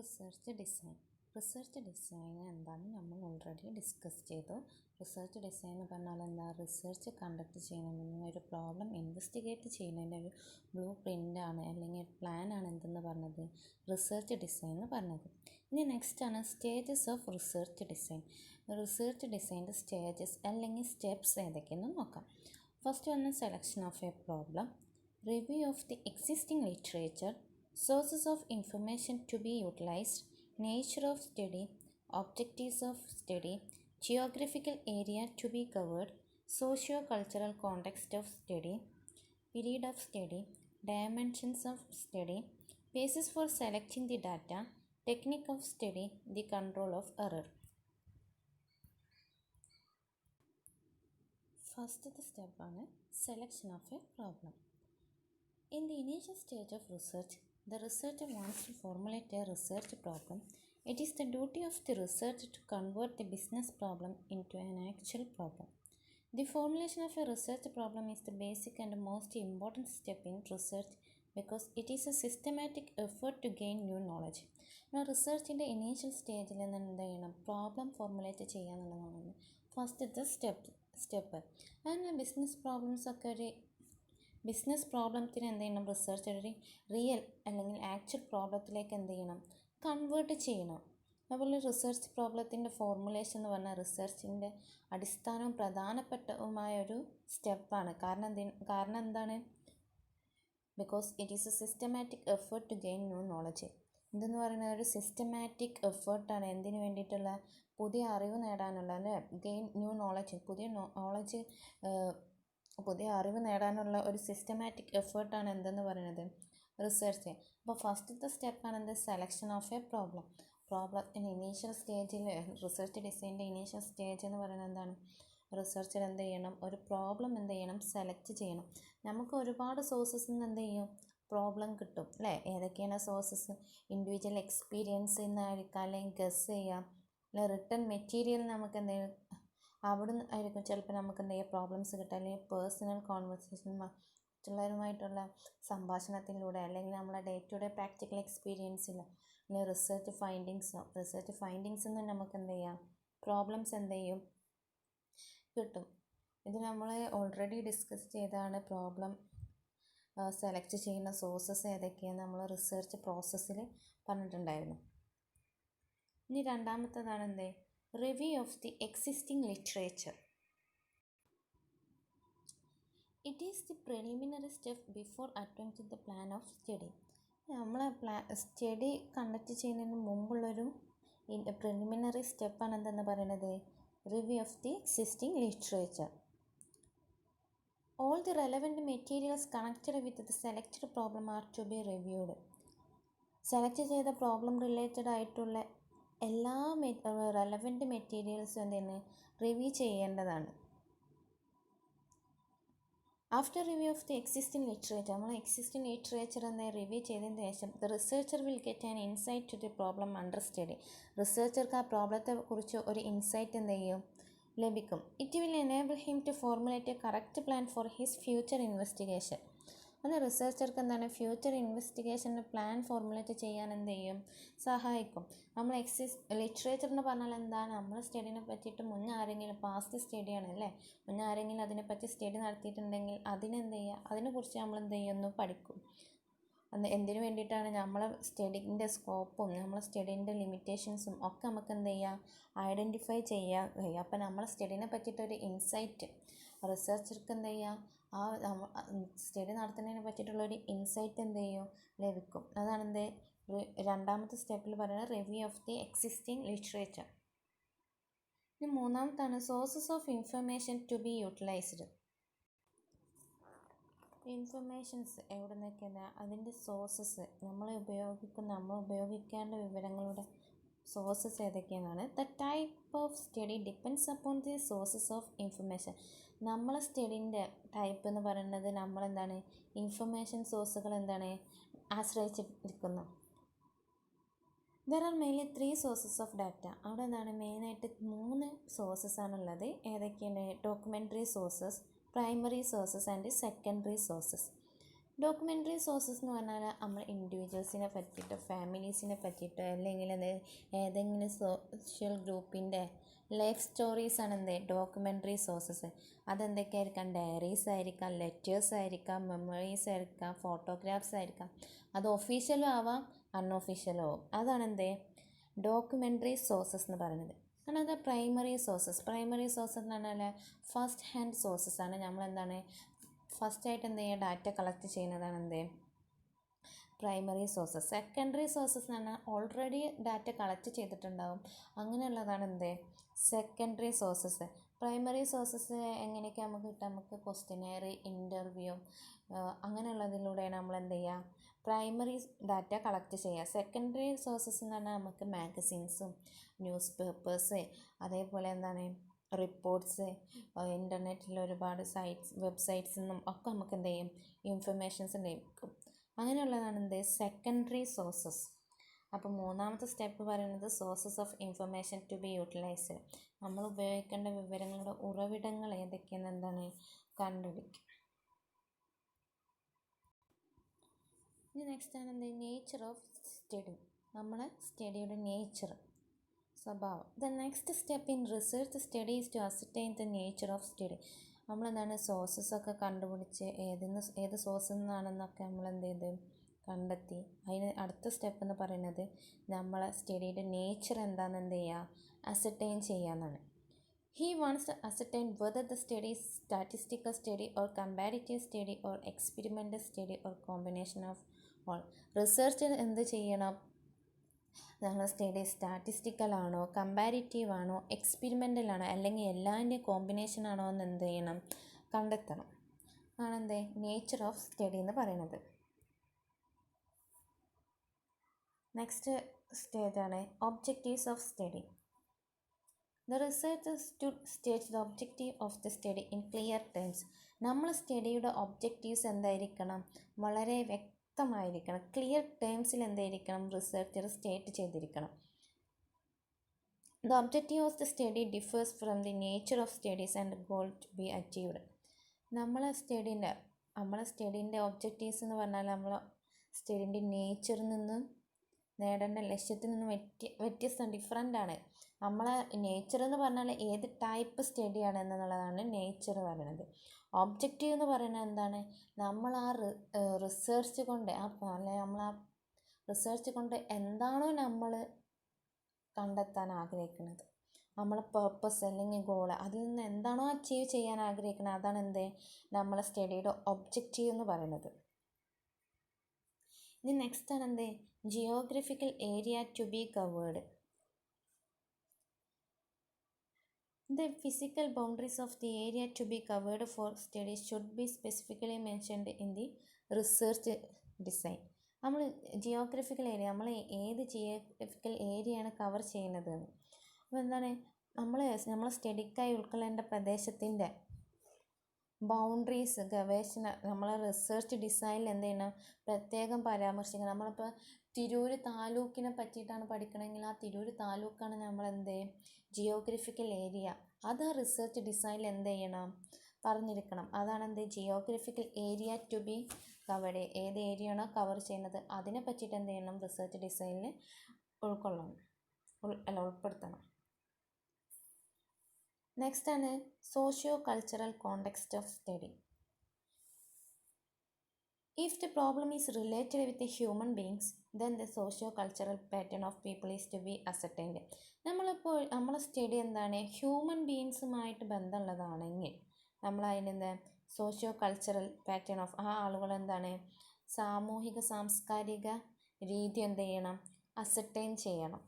Research design. Research design എന്താണെന്ന് നമ്മൾ already discuss ചെയ്തു. റിസർച്ച് ഡിസൈൻ എന്ന് പറഞ്ഞാൽ എന്താ? റിസർച്ച് കണ്ടക്ട് ചെയ്യുന്നതിന് ഒരു പ്രോബ്ലം ഇൻവെസ്റ്റിഗേറ്റ് ചെയ്യുന്നതിൻ്റെ ഒരു ബ്ലൂ പ്രിൻ്റാണ് അല്ലെങ്കിൽ പ്ലാനാണ് എന്തെന്ന് പറഞ്ഞത്? റിസർച്ച് ഡിസൈൻ എന്ന് പറഞ്ഞത്. ഇനി നെക്സ്റ്റ് ആണ് stages of research design. Research ഡിസൈൻ്റെ സ്റ്റേജസ് അല്ലെങ്കിൽ സ്റ്റെപ്സ് ഏതൊക്കെയെന്ന് നോക്കാം. ഫസ്റ്റ് വന്ന് selection of a problem, review of the existing literature, sources of information to be utilized, nature of study, objectives of study, geographical area to be covered, socio-cultural context of study, period of study, dimensions of study, basis for selecting the data, technique of study, the control of error. First step ആണ് selection of a problem. In the initial stage of research, the researcher wants to formulate a research problem. It is the duty of the researcher to convert the business problem into an actual problem. The formulation of a research problem is the basic and most important step in research because it is a systematic effort to gain new knowledge. Now, റിസർച്ചിൻ്റെ initial സ്റ്റേജിൽ നിന്ന് എന്ത് ചെയ്യണം? Problem formulate ചെയ്യുക എന്നുള്ളതാണ് ഫസ്റ്റത്തെ step. അങ്ങനെ business പ്രോബ്ലത്തിന് എന്ത് ചെയ്യണം? റിസർച്ചർ ഒരു റിയൽ അല്ലെങ്കിൽ ആക്ച്വൽ പ്രോബ്ലത്തിലേക്ക് എന്ത് ചെയ്യണം? കൺവേർട്ട് ചെയ്യണം. അതുപോലെ റിസർച്ച് പ്രോബ്ലത്തിൻ്റെ ഫോർമുലേഷൻ എന്ന് പറഞ്ഞാൽ റിസർച്ചിൻ്റെ അടിസ്ഥാനവും പ്രധാനപ്പെട്ടതുമായ ഒരു സ്റ്റെപ്പാണ്. കാരണം എന്താണ്? Because it is a systematic effort to gain new knowledge. ഇതെന്ന് പറയുന്നത് ഒരു സിസ്റ്റമാറ്റിക് എഫേർട്ടാണ്. എന്തിനു വേണ്ടിയിട്ടുള്ള? പുതിയ അറിവ് നേടാനുള്ള, അല്ലേ? ഗെയിൻ ന്യൂ നോളജ്, പുതിയ അറിവ് നേടാനുള്ള ഒരു സിസ്റ്റമാറ്റിക് എഫേർട്ടാണ് എന്തെന്ന് പറയുന്നത്? റിസർച്ച്. അപ്പോൾ ഫസ്റ്റത്തെ സ്റ്റെപ്പാണ് എന്ത്? Selection of a problem. പ്രോബ്ലത്തിൻ്റെ ഇനീഷ്യൽ സ്റ്റേജിൽ റിസർച്ച് ഡിസൈൻ്റെ ഇനീഷ്യൽ സ്റ്റേജ് എന്ന് പറയുന്നത് എന്താണ്? റിസർച്ചർ എന്ത് ചെയ്യണം? ഒരു പ്രോബ്ലം എന്ത് ചെയ്യണം? സെലക്ട് ചെയ്യണം. നമുക്ക് ഒരുപാട് സോഴ്സസിൽ നിന്ന് എന്ത് ചെയ്യും? പ്രോബ്ലം കിട്ടും, അല്ലേ? ഏതൊക്കെയാണ് സോഴ്സസ്? ഇൻഡിവിജ്വൽ എക്സ്പീരിയൻസ് എന്നായിരിക്കാം, അല്ലെങ്കിൽ ഗസ് ചെയ്യാം, അല്ലെ റിട്ടൺ മെറ്റീരിയൽ നമുക്ക് എന്തെങ്കിലും അവിടെ നിന്ന് ആയിരിക്കും ചിലപ്പോൾ നമുക്ക് എന്തെങ്കിലും പ്രോബ്ലംസ് കിട്ടുക, അല്ലെങ്കിൽ പേഴ്സണൽ കോൺവെർസേഷൻ, മറ്റുള്ളവരുമായിട്ടുള്ള സംഭാഷണത്തിലൂടെ, അല്ലെങ്കിൽ നമ്മളെ ഡേ ടു ഡേ പ്രാക്ടിക്കൽ എക്സ്പീരിയൻസിൽ, അല്ലെങ്കിൽ റിസർച്ച് ഫൈൻഡിങ്സിൽ നിന്ന് നമുക്ക് എന്ത് ചെയ്യാം? പ്രോബ്ലംസ് എന്ത് ചെയ്യും? കിട്ടും. ഇത് നമ്മൾ ഓൾറെഡി ഡിസ്കസ് ചെയ്താണ്. പ്രോബ്ലം സെലക്ട് ചെയ്യുന്ന സോഴ്സസ് ഏതൊക്കെയാണ് നമ്മൾ റിസർച്ച് പ്രോസസ്സിൽ പറഞ്ഞിട്ടുണ്ടായിരുന്നു. ഇനി രണ്ടാമത്തേതാണ് എന്ത്? Review of the existing literature. It is the preliminary step before attempting the plan of study. നമ്മൾ സ്റ്റഡി കണ്ടക്ട് ചെയ്യുന്നതിന് മുമ്പുള്ളൊരു പ്രിലിമിനറി സ്റ്റെപ്പാണ് എന്തെന്ന് പറയുന്നത്? Review of the existing literature. All the relevant materials connected with the selected problem are to be reviewed. Select ചെയ്ത problem related ആയിട്ടുള്ള എല്ലാ relevant മെറ്റീരിയൽസും എന്താണ്? റിവ്യൂ ചെയ്യേണ്ടതാണ്. After review of the existing literature, നമ്മൾ എക്സിസ്റ്റിംഗ് ലിറ്ററേച്ചർ എന്ന് review ചെയ്തതിന് ശേഷം the researcher will get an insight to the problem under study. റിസർച്ചർക്ക് ആ പ്രോബ്ലത്തെ കുറിച്ച് ഒരു ഇൻസൈറ്റ് എന്ത് ചെയ്യും? ലഭിക്കും. It will enable him to formulate a correct plan for his future investigation. അത് റിസർച്ചർക്ക് എന്താണ്? ഫ്യൂച്ചർ ഇൻവെസ്റ്റിഗേഷൻ്റെ പ്ലാൻ ഫോർമുലേറ്റ് ചെയ്യാൻ എന്ത് ചെയ്യും? സഹായിക്കും. നമ്മൾ ലിറ്ററേച്ചർ എന്ന് പറഞ്ഞാൽ എന്താണ്? നമ്മൾ സ്റ്റഡീനെ പറ്റിയിട്ട് മുന്നേ ആരെങ്കിലും, പാസ്റ്റ് സ്റ്റഡിയാണ് അല്ലേ, മുന്നേ ആരെങ്കിലും അതിനെപ്പറ്റി സ്റ്റഡി നടത്തിയിട്ടുണ്ടെങ്കിൽ അതിനെന്ത് ചെയ്യുക? അതിനെക്കുറിച്ച് നമ്മൾ എന്ത് ചെയ്യുന്നു? പഠിക്കും. എന്തിനു വേണ്ടിയിട്ടാണ്? നമ്മളെ സ്റ്റഡീൻ്റെ സ്കോപ്പും നമ്മളെ സ്റ്റഡീൻ്റെ ലിമിറ്റേഷൻസും ഒക്കെ നമുക്ക് എന്ത് ചെയ്യുക? ഐഡൻറ്റിഫൈ ചെയ്യാൻ കഴിയും. അപ്പോൾ നമ്മളെ സ്റ്റഡീനെ പറ്റിയിട്ടൊരു ഇൻസൈറ്റ് റിസർച്ചർക്ക് എന്ത് ചെയ്യുക? ആ സ്റ്റഡി നടത്തുന്നതിനെ പറ്റിയിട്ടുള്ളൊരു ഇൻസൈറ്റ് എന്ത് ചെയ്യും? ലഭിക്കും. അതാണ് എന്ത്? രണ്ടാമത്തെ സ്റ്റെപ്പിൽ പറയുന്നത് review of the existing literature. ഇനി മൂന്നാമത്താണ് sources of information to be utilised. Informations എവിടെ നിന്നൊക്കെയാണ്? അതിൻ്റെ സോഴ്സസ്, നമ്മൾ ഉപയോഗിക്കേണ്ട വിവരങ്ങളുടെ സോഴ്സസ് ഏതൊക്കെയാണ്? The type of study depends upon the sources of information. നമ്മളെ സ്റ്റഡീൻ്റെ ടൈപ്പ് എന്ന് പറയുന്നത് നമ്മളെന്താണ്? ഇൻഫർമേഷൻ സോഴ്സുകൾ എന്താണ്? ആശ്രയിച്ചിരിക്കുന്നു. There are mainly 3 sources of data. അവിടെ എന്താണ്? മെയിനായിട്ട് 3 സോഴ്സസ് ആണുള്ളത്. ഏതൊക്കെയാണ്? Documentary sources, primary sources and secondary sources. Documentary sources എന്ന് പറഞ്ഞാൽ നമ്മൾ ഇൻഡിവിജ്വൽസിനെ പറ്റിയിട്ട്, ഫാമിലീസിനെ പറ്റിയിട്ട്, അല്ലെങ്കിൽ ഏതെങ്കിലും സോഷ്യൽ ഗ്രൂപ്പിൻ്റെ ലൈഫ് സ്റ്റോറീസാണ് ഡോക്യുമെൻ്ററി സോഴ്സസ്. അതെന്തൊക്കെയായിരിക്കാം? ഡയറീസ് ആയിരിക്കാം, ലെറ്റേഴ്സ് ആയിരിക്കാം, മെമ്മറീസ് ആയിരിക്കാം, ഫോട്ടോഗ്രാഫ്സ് ആയിരിക്കാം. അത് ഒഫീഷ്യലും ആവാം, അൺഒഫീഷ്യലും ആവും. അതാണ് ഡോക്യുമെൻ്ററി സോഴ്സസ് എന്ന് പറയുന്നത്. കാരണം അത് പ്രൈമറി സോഴ്സസ് എന്ന് പറഞ്ഞാൽ ഫസ്റ്റ് ഹാൻഡ് സോഴ്സസ് ആണ്. നമ്മളെന്താണ് ഫസ്റ്റായിട്ട് ഡാറ്റ കളക്ട് ചെയ്യുന്നതാണ് പ്രൈമറി സോഴ്സസ്. സെക്കൻഡറി സോഴ്സസ് എന്ന് പറഞ്ഞാൽ ഓൾറെഡി ഡാറ്റ കളക്ട് ചെയ്തിട്ടുണ്ടാവും, അങ്ങനെയുള്ളതാണ് സെക്കൻഡറി സോഴ്സസ്. പ്രൈമറി സോഴ്സസ് എങ്ങനെയൊക്കെ നമുക്ക് കിട്ടുക? നമുക്ക് ക്വസ്റ്റ്യനെയർ, ഇൻ്റർവ്യൂ അങ്ങനെയുള്ളതിലൂടെയാണ് നമ്മൾ പ്രൈമറി ഡാറ്റ കളക്ട് ചെയ്യുക. സെക്കൻഡറി സോഴ്സസ് എന്ന് പറഞ്ഞാൽ നമുക്ക് മാഗസിൻസും ന്യൂസ് പേപ്പേഴ്സ്, അതേപോലെ റിപ്പോർട്ട്സ്, ഇൻ്റർനെറ്റിൽ ഒരുപാട് വെബ്സൈറ്റ്സിൽ നിന്നും ഒക്കെ നമുക്ക് ഇൻഫർമേഷൻസ് ലഭിക്കും. അങ്ങനെയുള്ളതാണ് സെക്കൻഡറി സോഴ്സസ്. അപ്പോൾ മൂന്നാമത്തെ സ്റ്റെപ്പ് പറയുന്നത് sources of information to be utilized. നമ്മൾ ഉപയോഗിക്കേണ്ട വിവരങ്ങളുടെ ഉറവിടങ്ങൾ ഏതൊക്കെയെന്ന് കണ്ടുപിടിക്കും. ഇനി നെക്സ്റ്റ് ആണ് നേച്ചർ ഓഫ് സ്റ്റഡി. നമ്മളെ സ്റ്റഡിയുടെ നേച്ചർ, സ്വഭാവം. The next step in research study is to ascertain the nature of study. നമ്മളെന്താണ് സോഴ്സസൊക്കെ കണ്ടുപിടിച്ച് ഏത് സോഴ്സിൽ നിന്നാണെന്നൊക്കെ നമ്മൾ കണ്ടെത്തി. അതിന് അടുത്ത സ്റ്റെപ്പ് എന്ന് പറയുന്നത് നമ്മളെ സ്റ്റഡിയുടെ നേച്ചർ എന്താണെന്ന് ascertain ചെയ്യാന്നാണ്. He wants to ascertain whether the study is statistical study or comparative study or experimental study or combination of all. റിസർച്ചിൽ എന്ത് ചെയ്യണം? ഞങ്ങളുടെ സ്റ്റഡി സ്റ്റാറ്റിസ്റ്റിക്കൽ ആണോ, കമ്പാരിറ്റീവ് ആണോ, എക്സ്പെരിമെൻ്റൽ ആണോ, അല്ലെങ്കിൽ എല്ലാത്തിൻ്റെയും കോമ്പിനേഷൻ ആണോ എന്ന് എന്ത് ചെയ്യണം? കണ്ടെത്തണം. ആണ് നേച്ചർ ഓഫ് സ്റ്റഡി എന്ന് പറയുന്നത്. നെക്സ്റ്റ് സ്റ്റേജാണ് objectives of study. The researcher states the objective of the study in clear terms. നമ്മൾ സ്റ്റഡിയുടെ ഒബ്ജക്റ്റീവ്സ് എന്തായിരിക്കണം? വളരെ വ്യക്തമായിരിക്കണം. ക്ലിയർ ടേംസിൽ എന്തായിരിക്കണം? റിസർച്ചർ സ്റ്റേറ്റ് ചെയ്തിരിക്കണം. The objective of the study differs from the nature of studies and goal to be achieved. നമ്മളെ സ്റ്റഡീൻ്റെ objectives എന്ന് പറഞ്ഞാൽ നമ്മൾ സ്റ്റഡീൻ്റെ നേച്ചറിൽ നിന്നും നേടേണ്ട ലക്ഷ്യത്തിൽ നിന്നും വ്യത്യസ്തം, ഡിഫറൻ്റ് ആണ്. നമ്മളെ നേച്ചർ എന്ന് പറഞ്ഞാൽ ഏത് ടൈപ്പ് സ്റ്റഡിയാണ് എന്നുള്ളതാണ് നേച്ചർ പറയുന്നത്. ഒബ്ജക്റ്റീവ് എന്ന് പറയുന്നത് എന്താണ്? നമ്മൾ റിസർച്ച് കൊണ്ട് റിസർച്ച് കൊണ്ട് എന്താണോ നമ്മൾ കണ്ടെത്താൻ ആഗ്രഹിക്കുന്നത്, നമ്മളെ പേർപ്പസ് അല്ലെങ്കിൽ ഗോൾ, അതിൽ നിന്ന് എന്താണോ അച്ചീവ് ചെയ്യാൻ ആഗ്രഹിക്കുന്നത്, അതാണ് നമ്മളെ സ്റ്റഡിയുടെ ഒബ്ജക്റ്റീവ് എന്ന് പറയുന്നത്. ഇനി നെക്സ്റ്റ് ആണ് geographical area to be covered. The physical boundaries of the area to be covered for study should be specifically mentioned in the research design. നമ്മൾ ജിയോഗ്രഫിക്കൽ ഏരിയ, നമ്മൾ ഏത് ജിയോഗ്രഫിക്കൽ ഏരിയയാണ് കവർ ചെയ്യുന്നത്? അപ്പോൾ എന്താണ് നമ്മളെ സ്റ്റഡിക്കായി ഉൾക്കൊള്ളേണ്ട പ്രദേശത്തിൻ്റെ ബൗണ്ടറീസ് നമ്മളെ റിസർച്ച് ഡിസൈനിൽ എന്ത് ചെയ്യണം? പ്രത്യേകം പരാമർശിക്കണം. നമ്മളിപ്പോൾ തിരൂർ താലൂക്കിനെ പറ്റിയിട്ടാണ് പഠിക്കണമെങ്കിൽ ആ തിരൂർ താലൂക്കാണ് നമ്മൾ ജിയോഗ്രഫിക്കൽ ഏരിയ. അത് ആ റിസർച്ച് ഡിസൈനിൽ എന്ത് ചെയ്യണം? പറഞ്ഞിരിക്കണം. അതാണ് geographical area to be covered. ഏത് ഏരിയ ആണോ കവർ ചെയ്യുന്നത് അതിനെ പറ്റിയിട്ട് എന്ത് ചെയ്യണം? റിസർച്ച് ഡിസൈനിൽ ഉൾപ്പെടുത്തണം. നെക്സ്റ്റ് ആണ് socio cultural context of study. If the problem is related with the human beings, then the socio-cultural pattern of people is to be ascertained. നമ്മളിപ്പോൾ നമ്മളെ സ്റ്റഡി എന്താണ്? ഹ്യൂമൻ ബീയിങ്സുമായിട്ട് ബന്ധമുള്ളതാണെങ്കിൽ നമ്മൾ അതിനെന്താ സോഷ്യോ കൾച്ചറൽ പാറ്റേൺ ഓഫ് ആ ആളുകൾ എന്താണ്? സാമൂഹിക സാംസ്കാരിക രീതി എന്ത് ചെയ്യണം? അസർട്ടൈൻ ചെയ്യണം.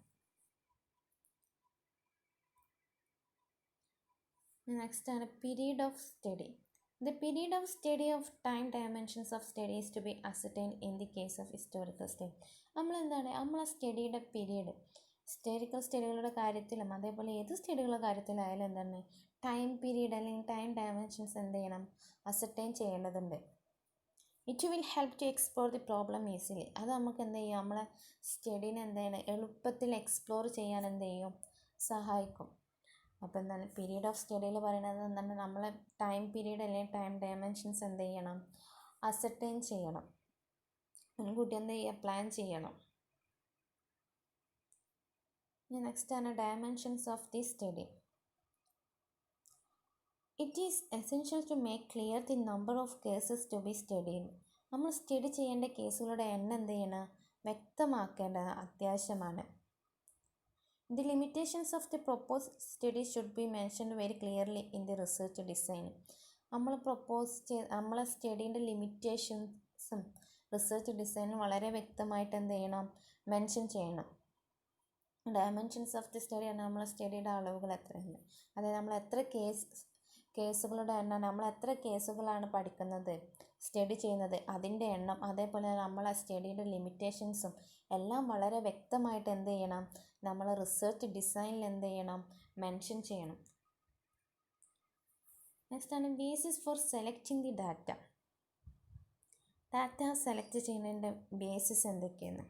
നെക്സ്റ്റ് ആണ് period of study. The period of study of time dimensions of study is to be ascertained in the case of historical study. നമ്മളെ സ്റ്റഡിയുടെ പീരീഡ് ഹിസ്റ്റോറിക്കൽ സ്റ്റഡികളുടെ കാര്യത്തിലും അതേപോലെ ഏത് സ്റ്റഡികളുടെ കാര്യത്തിലായാലും എന്താണ് ടൈം പീരീഡ് അല്ലെങ്കിൽ ടൈം ഡയമെൻഷൻസ് എന്ത് ചെയ്യണം? അസർട്ടൈൻ ചെയ്യേണ്ടതുണ്ട്. It will help to explore the problem easily. അത് നമുക്ക് എന്ത് ചെയ്യും? നമ്മളെ സ്റ്റഡീനെ എന്താണ് എളുപ്പത്തിൽ എക്സ്പ്ലോർ ചെയ്യാൻ എന്ത് ചെയ്യും? സഹായിക്കും. അപ്പോൾ എന്താണ് പീരീഡ് ഓഫ് സ്റ്റഡിയിൽ പറയുന്നത്? എന്താണ് നമ്മളെ ടൈം പീരീഡ് അല്ലെങ്കിൽ ടൈം ഡയമെൻഷൻസ് എന്ത് ചെയ്യണം? അസർട്ടൈൻ ചെയ്യണം, മുൻകൂട്ടി എന്ത് ചെയ്യുക, പ്ലാൻ ചെയ്യണം. ഇനി നെക്സ്റ്റ് ആണ് dimensions of the study. It is essential to make clear the number of cases to be studied. നമ്മൾ സ്റ്റഡി ചെയ്യേണ്ട കേസുകളുടെ എണ്ണം എന്ത് ചെയ്യണം, വ്യക്തമാക്കേണ്ടത് അത്യാവശ്യമാണ്. The limitations of the proposed study should be mentioned very clearly in the research design. നമ്മളെ സ്റ്റഡീൻ്റെ ലിമിറ്റേഷൻസും റിസർച്ച് ഡിസൈനും വളരെ വ്യക്തമായിട്ട് എന്ത് ചെയ്യണം, മെൻഷൻ ചെയ്യണം. ഡയമെൻഷൻസ് ഓഫ് ദി സ്റ്റഡി ആണ് നമ്മളെ സ്റ്റഡിയുടെ അളവുകൾ എത്രയാണ്, അതായത് നമ്മൾ എത്ര കേസുകളുടെ എണ്ണം, നമ്മൾ എത്ര കേസുകളാണ് പഠിക്കുന്നത്, സ്റ്റഡി ചെയ്യുന്നത്, അതിൻ്റെ എണ്ണം, അതേപോലെ നമ്മളെ സ്റ്റഡിയുടെ ലിമിറ്റേഷൻസും എല്ലാം വളരെ വ്യക്തമായിട്ട് എന്ത് ചെയ്യണം, നമ്മൾ റിസർച്ച് ഡിസൈനിൽ എന്ത് ചെയ്യണം, മെൻഷൻ ചെയ്യണം. നെക്സ്റ്റ് ആണ് basis for selecting the data. Data select ചെയ്യുന്നതിൻ്റെ ബേസിസ് എന്തൊക്കെയാണ്?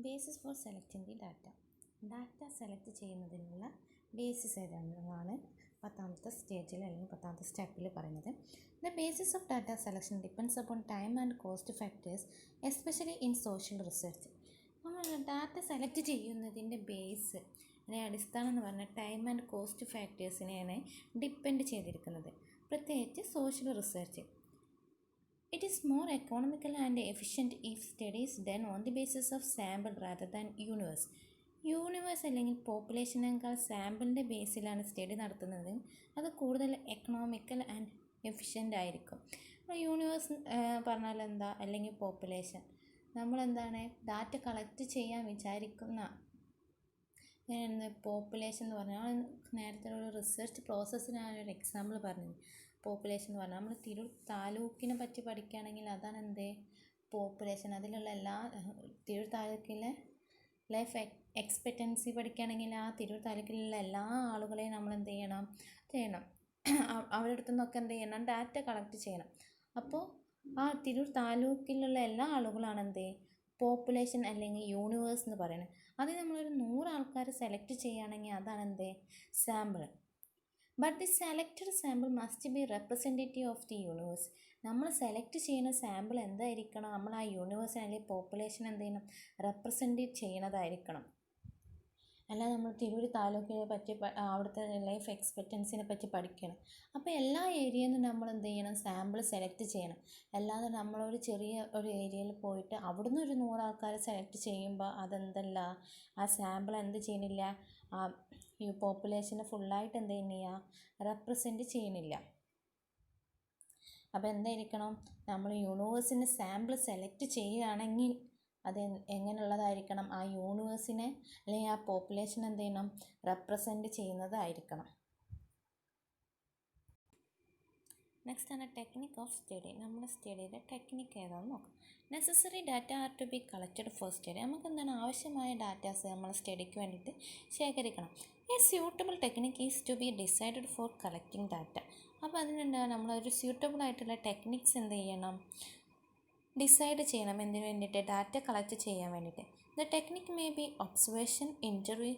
Basis for selecting the data. Data select ചെയ്യുന്നതിനുള്ള ബേസിസ് ഏതാണെന്നാണ് 10th സ്റ്റേജിൽ അല്ലെങ്കിൽ 10th സ്റ്റെപ്പിൽ പറയുന്നത്. The basis of data selection depends upon time and cost factors especially in social research. നമ്മൾ data select ചെയ്യുന്നതിൻ്റെ base അല്ലെങ്കിൽ അടിസ്ഥാനം എന്ന് പറഞ്ഞാൽ ടൈം ആൻഡ് കോസ്റ്റ് ഫാക്ടേഴ്സിനെയാണ് ഡിപ്പെൻഡ് ചെയ്തിരിക്കുന്നത്, പ്രത്യേകിച്ച് social research. It is more economical and efficient if study is done on the basis of sample rather than universe. Universe അല്ലെങ്കിൽ പോപ്പുലേഷനേക്കാൾ സാമ്പിളിൻ്റെ ബേസിലാണ് സ്റ്റഡി നടത്തുന്നത്, അത് കൂടുതൽ എക്കണോമിക്കൽ ആൻഡ് എഫിഷ്യൻ്റ് ആയിരിക്കും. അപ്പോൾ യൂണിവേഴ്സ് പറഞ്ഞാൽ എന്താ, അല്ലെങ്കിൽ പോപ്പുലേഷൻ, നമ്മളെന്താണ് ഡാറ്റ കളക്ട് ചെയ്യാൻ വിചാരിക്കുന്ന പോപ്പുലേഷൻ എന്ന് പറഞ്ഞാൽ നേരത്തെ ഒരു റിസർച്ച് പ്രോസസ്സിനാണ് ഒരു എക്സാമ്പിൾ പറഞ്ഞത്. പോപ്പുലേഷൻ എന്ന് പറഞ്ഞാൽ നമ്മൾ തിരൂർ താലൂക്കിനെ പറ്റി പഠിക്കുകയാണെങ്കിൽ അതാണ് എന്ത് പോപ്പുലേഷൻ. അതിലുള്ള എല്ലാ തിരൂർ താലൂക്കിലെ ലൈഫ് എക്സ്പെക്റ്റൻസി പഠിക്കുകയാണെങ്കിൽ ആ തിരൂർ താലൂക്കിലുള്ള എല്ലാ ആളുകളെയും നമ്മൾ എന്ത് ചെയ്യണം, അവരുടെ അടുത്തു നിന്നൊക്കെ എന്ത് ചെയ്യണം, ഡാറ്റ കളക്ട് ചെയ്യണം. അപ്പോൾ ആ തിരൂർ താലൂക്കിലുള്ള എല്ലാ ആളുകളാണ് എന്ത് പോപ്പുലേഷൻ അല്ലെങ്കിൽ യൂണിവേഴ്സ് എന്ന് പറയുന്നത്. അത് നമ്മളൊരു 100 ആൾക്കാർ സെലക്ട് ചെയ്യുകയാണെങ്കിൽ അതാണ് എന്ത് sample. But the selected sample must be representative of the universe. നമ്മൾ സെലക്ട് ചെയ്യുന്ന സാമ്പിൾ എന്തായിരിക്കണം, നമ്മൾ ആ യൂണിവേഴ്സ് അല്ലെങ്കിൽ പോപ്പുലേഷൻ എന്ത് ചെയ്യണം, റെപ്രസെൻറ്റ് ചെയ്യണതായിരിക്കണം. അല്ലാതെ നമ്മൾ തിരൂർ താലൂക്കിനെ പറ്റി അവിടുത്തെ ലൈഫ് എക്സ്പെക്റ്റൻസിനെ പറ്റി പഠിക്കണം. അപ്പോൾ എല്ലാ ഏരിയയിൽ നിന്നും നമ്മൾ എന്ത് ചെയ്യണം, സാമ്പിൾ സെലക്ട് ചെയ്യണം. അല്ലാതെ നമ്മളൊരു ചെറിയ ഒരു ഏരിയയിൽ പോയിട്ട് അവിടുന്ന് ഒരു 100 ആൾക്കാരെ സെലക്ട് ചെയ്യുമ്പോൾ അതെന്തല്ല, ആ സാമ്പിൾ എന്ത് ചെയ്യണില്ല, ആ ഈ പോപ്പുലേഷനെ ഫുള്ളായിട്ട് എന്ത് ചെയ്യുന്നില്ല, റെപ്രസെൻറ്റ് ചെയ്യണില്ല. അപ്പോൾ എന്തായിരിക്കണം, നമ്മൾ യൂണിവേഴ്സിൻ്റെ സാമ്പിൾ സെലക്ട് ചെയ്യുകയാണെങ്കിൽ അത് എങ്ങനെയുള്ളതായിരിക്കണം, ആ യൂണിവേഴ്സിനെ അല്ലെങ്കിൽ ആ പോപ്പുലേഷൻ എന്ത് ചെയ്യണം, റെപ്രസെൻറ്റ് ചെയ്യുന്നതായിരിക്കണം. നെക്സ്റ്റ് ആണ് ടെക്നിക് ഓഫ് സ്റ്റഡി. നമ്മുടെ സ്റ്റഡിയുടെ ടെക്നിക്ക് ഏതാണെന്ന് നോക്കാം. Necessary data are to be collected for study. നമുക്ക് എന്താണ് ആവശ്യമായ ഡാറ്റാസ് നമ്മൾ സ്റ്റഡിക്ക് വേണ്ടിയിട്ട് ശേഖരിക്കണം. A suitable technique is to be decided for collecting data. അപ്പോൾ അതിനെന്താണ് നമ്മളൊരു സ്യൂട്ടബിൾ ആയിട്ടുള്ള ടെക്നിക്സ് എന്ത് ചെയ്യണം, ഡിസൈഡ് ചെയ്യണം. എന്തിനു വേണ്ടിയിട്ട്, ഡാറ്റ കളക്ട് ചെയ്യാൻ വേണ്ടിയിട്ട്. The technique may be observation, interview,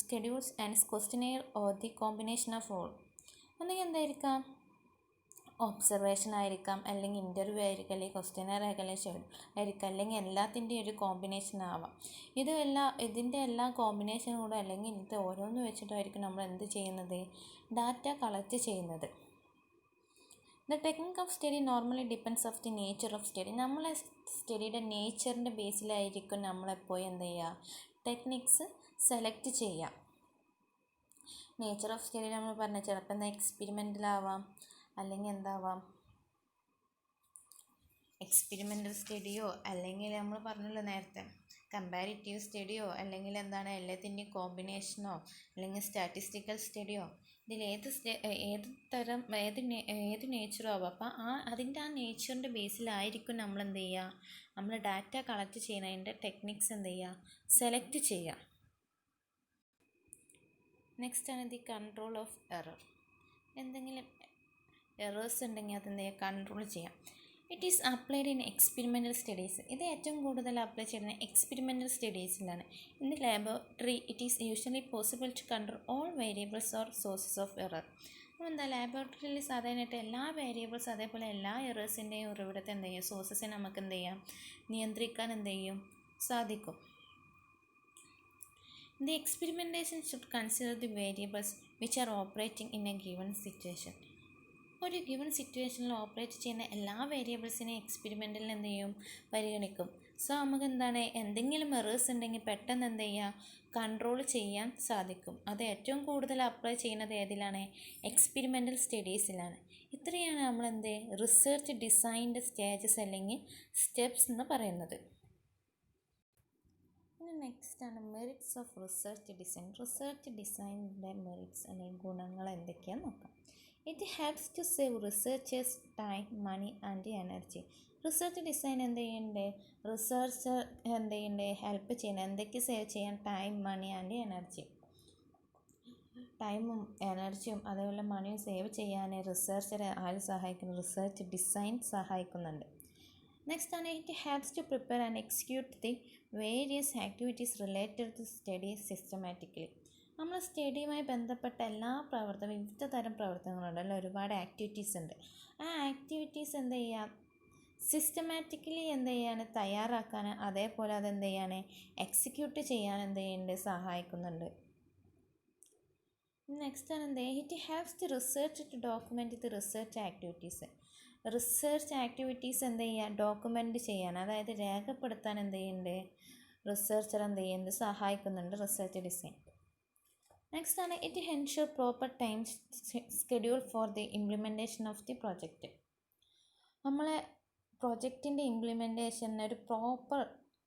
schedules and questionnaire or the combination of all. ഒന്നെങ്കിൽ എന്തായിരിക്കാം, ഒബ്സർവേഷൻ ആയിരിക്കാം, അല്ലെങ്കിൽ ഇൻ്റർവ്യൂ ആയിരിക്കും, അല്ലെങ്കിൽ ക്വസ്റ്റ്യനെയർ ആയിരിക്കും, അല്ലെങ്കിൽ എല്ലാത്തിൻ്റെയും ഒരു കോമ്പിനേഷൻ ആവാം. ഇതിൻ്റെ എല്ലാ കോമ്പിനേഷനും കൂടെ അല്ലെങ്കിൽ ഇത് ഓരോന്ന് വെച്ചിട്ടായിരിക്കും നമ്മൾ എന്ത് ചെയ്യുന്നത്, ഡാറ്റ കളക്ട് ചെയ്യുന്നത്. The technique of study normally depends of the nature of study. നമ്മളെ സ്റ്റഡിയുടെ നേച്ചറിൻ്റെ ബേസിലായിരിക്കും നമ്മളെപ്പോയി എന്ത് ചെയ്യുക, ടെക്നിക്സ് സെലക്ട് ചെയ്യുക. നേച്ചർ ഓഫ് സ്റ്റഡി നമ്മൾ പറഞ്ഞ ചിലപ്പോൾ എന്താ എക്സ്പെരിമെൻ്റലാവാം, അല്ലെങ്കിൽ എന്താവാം എക്സ്പെരിമെൻ്റൽ സ്റ്റഡിയോ, അല്ലെങ്കിൽ നമ്മൾ പറഞ്ഞല്ലോ നേരത്തെ കമ്പാരിറ്റീവ് സ്റ്റഡിയോ, അല്ലെങ്കിൽ എന്താണ് എല്ലാത്തിൻ്റെയും കോമ്പിനേഷനോ, അല്ലെങ്കിൽ സ്റ്റാറ്റിസ്റ്റിക്കൽ സ്റ്റഡിയോ, ഇതിൽ ഏത് നേച്ചറും ആവാം. അപ്പോൾ അതിൻ്റെ ആ നേച്ചറിൻ്റെ ബേസിലായിരിക്കും നമ്മൾ എന്ത് ചെയ്യുക, നമ്മൾ ഡാറ്റ കളക്ട് ചെയ്യുന്നതിൻ്റെ ടെക്നിക്സ് എന്ത് ചെയ്യുക, സെലക്ട് ചെയ്യുക. നെക്സ്റ്റ് ആണ് ദി കൺട്രോൾ ഓഫ് എറർ. എന്തെങ്കിലും എറേഴ്സ് ഉണ്ടെങ്കിൽ അതെന്ത് ചെയ്യുക, കൺട്രോൾ ചെയ്യാം. It is applied in experimental studies. ഇത് ഏറ്റവും കൂടുതൽ അപ്ലൈ ചെയ്യുന്നത് എക്സ്പെരിമെൻ്റൽ സ്റ്റഡീസിലാണ്. In the laboratory it is usually possible to control all variables or sources of error. എന്താ ലാബോറട്ടറിയിൽ സാധാരണയായിട്ട് എല്ലാ വേരിയബിൾസ് അതേപോലെ എല്ലാ എറേഴ്സിൻ്റെയും ഉറവിടത്തെ എന്ത് ചെയ്യും, സോഴ്സസിനെ നമുക്ക് എന്ത് ചെയ്യാം, നിയന്ത്രിക്കാൻ എന്ത് ചെയ്യും, സാധിക്കും. The experimentation should consider the variables which are operating in a given situation. ഒരു ഗിവൺ സിറ്റുവേഷനിൽ ഓപ്പറേറ്റ് ചെയ്യുന്ന എല്ലാ വേരിയബിൾസിനെയും എക്സ്പെരിമെൻറ്റിൽ എന്ത് ചെയ്യും, പരിഗണിക്കും. സോ നമുക്ക് എന്താണ്, എന്തെങ്കിലും എറേഴ്സ് ഉണ്ടെങ്കിൽ പെട്ടെന്ന് എന്ത് ചെയ്യുക, കൺട്രോൾ ചെയ്യാൻ സാധിക്കും. അത് ഏറ്റവും കൂടുതൽ അപ്ലൈ ചെയ്യുന്നത് ഏതിലാണ്, എക്സ്പെരിമെൻ്റൽ സ്റ്റഡീസിലാണ്. ഇത്രയാണ് നമ്മൾ റിസർച്ച് ഡിസൈൻ്റെ സ്റ്റേജസ് അല്ലെങ്കിൽ സ്റ്റെപ്സ് എന്ന് പറയുന്നത്. പിന്നെ നെക്സ്റ്റ് ആണ് merits of research design. Research ഡിസൈനിൻ്റെ മെറിറ്റ്സ് അല്ലെങ്കിൽ ഗുണങ്ങൾ എന്തൊക്കെയാണെന്ന് നോക്കാം. It helps to save researchers time, money and energy. Research design എന്ത് ചെയ്യുന്നുണ്ട്, റിസർച്ചർ എന്ത് ചെയ്യുന്നുണ്ട്, ഹെൽപ്പ് ചെയ്യുന്നത് എന്തൊക്കെ സേവ് ചെയ്യാൻ, ടൈം, മണി ആൻഡ് എനർജി. ടൈമും എനർജിയും അതേപോലെ മണിയും സേവ് ചെയ്യാൻ റിസർച്ചറെ ആര് സഹായിക്കുന്നു, റിസർച്ച് ഡിസൈൻ സഹായിക്കുന്നുണ്ട്. നെക്സ്റ്റ് ആണ് it helps to prepare and execute the various activities related to study systematically. നമ്മൾ സ്റ്റഡിയുമായി ബന്ധപ്പെട്ട എല്ലാ വിവിധ തരം പ്രവർത്തനങ്ങളുണ്ടല്ലോ, ഒരുപാട് ആക്ടിവിറ്റീസ് ഉണ്ട്. ആ ആക്ടിവിറ്റീസ് എന്ത് ചെയ്യാം, സിസ്റ്റമാറ്റിക്കലി എന്ത് ചെയ്യാൻ, തയ്യാറാക്കാൻ, അതേപോലെ അതെന്ത് ചെയ്യാൻ, എക്സിക്യൂട്ട് ചെയ്യാൻ എന്ത് ചെയ്യുന്നുണ്ട്, സഹായിക്കുന്നുണ്ട്. നെക്സ്റ്റ് ആണ് it helps the research to document the research activities. Research activities എന്ത് ചെയ്യുക, ഡോക്യുമെൻറ്റ് ചെയ്യാൻ, അതായത് രേഖപ്പെടുത്താൻ എന്ത് ചെയ്യുന്നുണ്ട്, റിസർച്ചർ എന്ത് ചെയ്യുന്നുണ്ട്, സഹായിക്കുന്നുണ്ട് റിസർച്ച് ഡിസൈൻ. നെക്സ്റ്റ് ആണ് it ensure proper time schedule for the implementation of the project. നമ്മളെ പ്രൊജക്റ്റിൻ്റെ ഇംപ്ലിമെൻറ്റേഷന് ഒരു പ്രോപ്പർ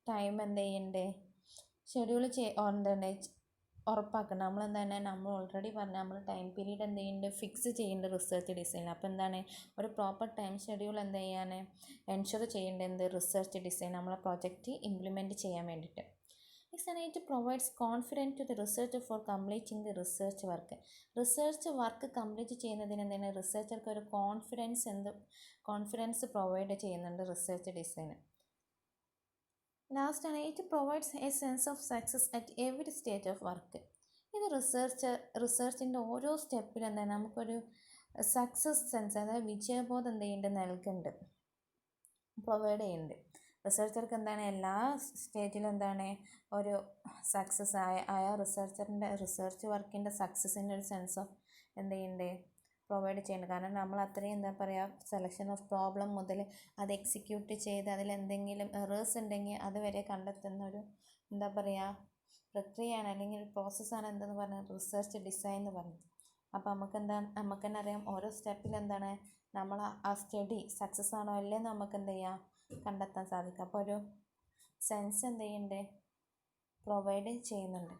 ടൈം എന്ത് ചെയ്യുന്നുണ്ട്, ഷെഡ്യൂൾ ഉറപ്പാക്കണം. നമ്മൾ ഓൾറെഡി പറഞ്ഞ നമ്മൾ ടൈം പീരീഡ് എന്ത് ചെയ്യുന്നുണ്ട്, ഫിക്സ് ചെയ്യുന്നുണ്ട് റിസർച്ച് ഡിസൈനിൽ. അപ്പോൾ എന്താണ്, ഒരു പ്രോപ്പർ ടൈം ഷെഡ്യൂൾ എന്ത് ചെയ്യാൻ എൻഷുർ ചെയ്യേണ്ടത് റിസർച്ച് ഡിസൈൻ നമ്മളെ പ്രൊജക്റ്റ് ഇംപ്ലിമെൻറ്റ് ചെയ്യാൻ വേണ്ടിയിട്ട്. It provides confidence to the research for completing the research work. Research work complete ചെയ്യുന്നതിന് എന്താണ്, റിസർച്ചർക്ക് ഒരു കോൺഫിഡൻസ് പ്രൊവൈഡ് ചെയ്യുന്നുണ്ട് റിസർച്ച് ഡിസൈൻ. ലാസ്റ്റ് ആണ് it provides a sense of success at every stage of work. ഇത് റിസർച്ചിൻ്റെ ഓരോ സ്റ്റെപ്പിലും എന്താണ് നമുക്കൊരു സക്സസ് സെൻസ്, അതായത് വിജയബോധം എന്ത് ചെയ്യുന്നുണ്ട്, നൽകുന്നുണ്ട്, പ്രൊവൈഡ് ചെയ്യുന്നുണ്ട്. റിസർച്ചർക്ക് എന്താണ് എല്ലാ സ്റ്റേജിലും എന്താണ് ഒരു സക്സസ് ആയ റിസർച്ചറിൻ്റെ റിസർച്ച് വർക്കിൻ്റെ സക്സസിൻ്റെ ഒരു സെൻസ് ഓഫ് എന്ത് ചെയ്യുന്നുണ്ട്, പ്രൊവൈഡ് ചെയ്യുന്നുണ്ട്. കാരണം നമ്മൾ അത്രയും എന്താ പറയുക, സെലക്ഷൻ ഓഫ് പ്രോബ്ലം മുതൽ അത് എക്സിക്യൂട്ട് ചെയ്ത് അതിലെന്തെങ്കിലും എറേഴ്സ് ഉണ്ടെങ്കിൽ അതുവരെ കണ്ടെത്തുന്ന ഒരു എന്താ പറയുക പ്രക്രിയയാണ് അല്ലെങ്കിൽ ഒരു പ്രോസസ്സാണ് എന്തെന്ന് പറഞ്ഞാൽ റിസർച്ച് ഡിസൈൻ എന്ന് പറയുന്നത്. അപ്പോൾ നമുക്ക് തന്നെ അറിയാം ഓരോ സ്റ്റെപ്പിൽ എന്താണ് നമ്മൾ ആ സ്റ്റഡി സക്സസ് ആണോ അല്ലേ നമുക്ക് എന്ത് ചെയ്യാം, കണ്ടെത്താൻ സാധിക്കും. അപ്പോൾ ഒരു സെൻസ് എന്ത് ചെയ്യുന്നുണ്ട്, പ്രൊവൈഡ് ചെയ്യുന്നുണ്ട്.